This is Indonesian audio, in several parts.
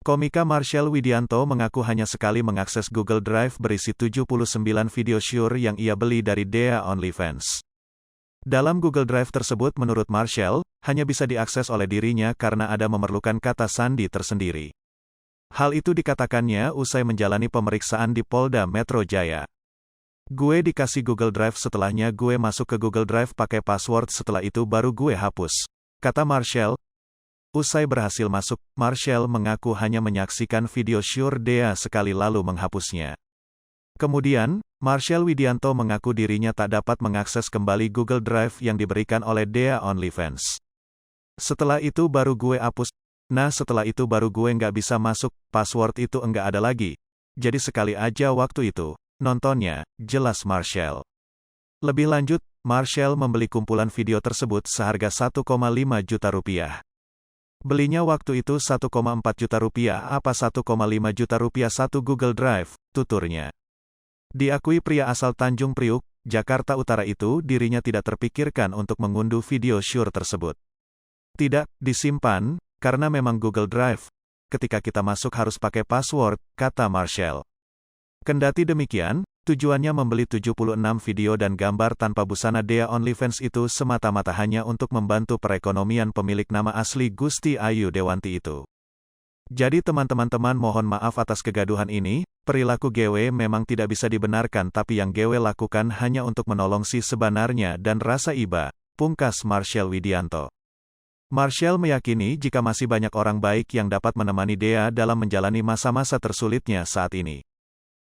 Komika Marshell Widianto mengaku hanya sekali mengakses Google Drive berisi 79 video syur yang ia beli dari Dhea OnlyFans. Dalam Google Drive tersebut menurut Marshell, hanya bisa diakses oleh dirinya karena ada memerlukan kata sandi tersendiri. Hal itu dikatakannya usai menjalani pemeriksaan di Polda Metro Jaya. Gue dikasih Google Drive setelahnya gue masuk ke Google Drive pakai password setelah itu baru gue hapus, kata Marshell. Usai berhasil masuk, Marshell mengaku hanya menyaksikan video syur Dhea sekali lalu menghapusnya. Kemudian, Marshell Widianto mengaku dirinya tak dapat mengakses kembali Google Drive yang diberikan oleh Dhea OnlyFans. Setelah itu baru gue hapus. Nah setelah itu baru gue nggak bisa masuk, password itu enggak ada lagi. Jadi sekali aja waktu itu, nontonnya, jelas Marshell. Lebih lanjut, Marshell membeli kumpulan video tersebut seharga 1,5 juta rupiah. Belinya waktu itu 1,4 juta rupiah apa 1,5 juta rupiah satu Google Drive, tuturnya. Diakui pria asal Tanjung Priuk, Jakarta Utara itu dirinya tidak terpikirkan untuk mengunduh video syur tersebut. Tidak disimpan, karena memang Google Drive. Ketika kita masuk harus pakai password, kata Marshell. Kendati demikian, tujuannya membeli 76 video dan gambar tanpa busana Dhea OnlyFans itu semata-mata hanya untuk membantu perekonomian pemilik nama asli Gusti Ayu Dewanti itu. Jadi teman-teman mohon maaf atas kegaduhan ini, perilaku GW memang tidak bisa dibenarkan tapi yang GW lakukan hanya untuk menolong si sebenarnya dan rasa iba, pungkas Marshell Widianto. Marshell meyakini jika masih banyak orang baik yang dapat menemani Dhea dalam menjalani masa-masa tersulitnya saat ini.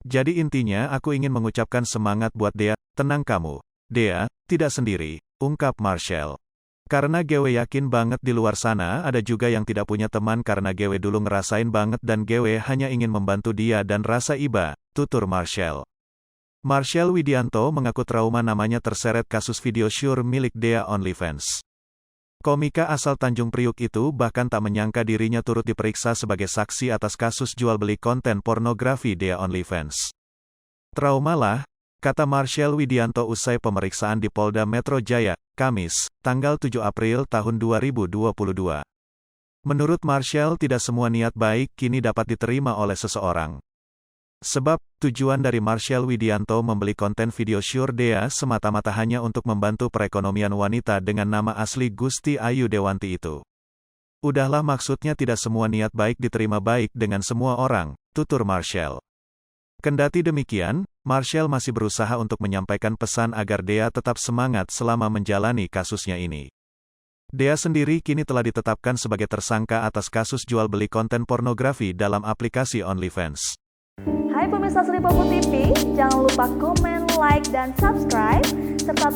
Jadi intinya aku ingin mengucapkan semangat buat Dhea, tenang kamu, Dhea, tidak sendiri, ungkap Marshell. Karena GW yakin banget di luar sana ada juga yang tidak punya teman karena GW dulu ngerasain banget dan GW hanya ingin membantu dia dan rasa iba, tutur Marshell. Marshell Widianto mengaku trauma namanya terseret kasus video syur milik Dhea OnlyFans. Komika asal Tanjung Priuk itu bahkan tak menyangka dirinya turut diperiksa sebagai saksi atas kasus jual beli konten pornografi Dhea OnlyFans. Trauma lah, kata Marshell Widianto usai pemeriksaan di Polda Metro Jaya, Kamis, tanggal 7 April tahun 2022. Menurut Marshell tidak semua niat baik kini dapat diterima oleh seseorang. Sebab, tujuan dari Marshell Widianto membeli konten video syur Dhea semata-mata hanya untuk membantu perekonomian wanita dengan nama asli Gusti Ayu Dewanti itu. Udahlah maksudnya tidak semua niat baik diterima baik dengan semua orang, tutur Marshell. Kendati demikian, Marshell masih berusaha untuk menyampaikan pesan agar Dhea tetap semangat selama menjalani kasusnya ini. Dhea sendiri kini telah ditetapkan sebagai tersangka atas kasus jual beli konten pornografi dalam aplikasi OnlyFans. Hai pemirsa Sri Popo TV, jangan lupa komen, like, dan subscribe, serta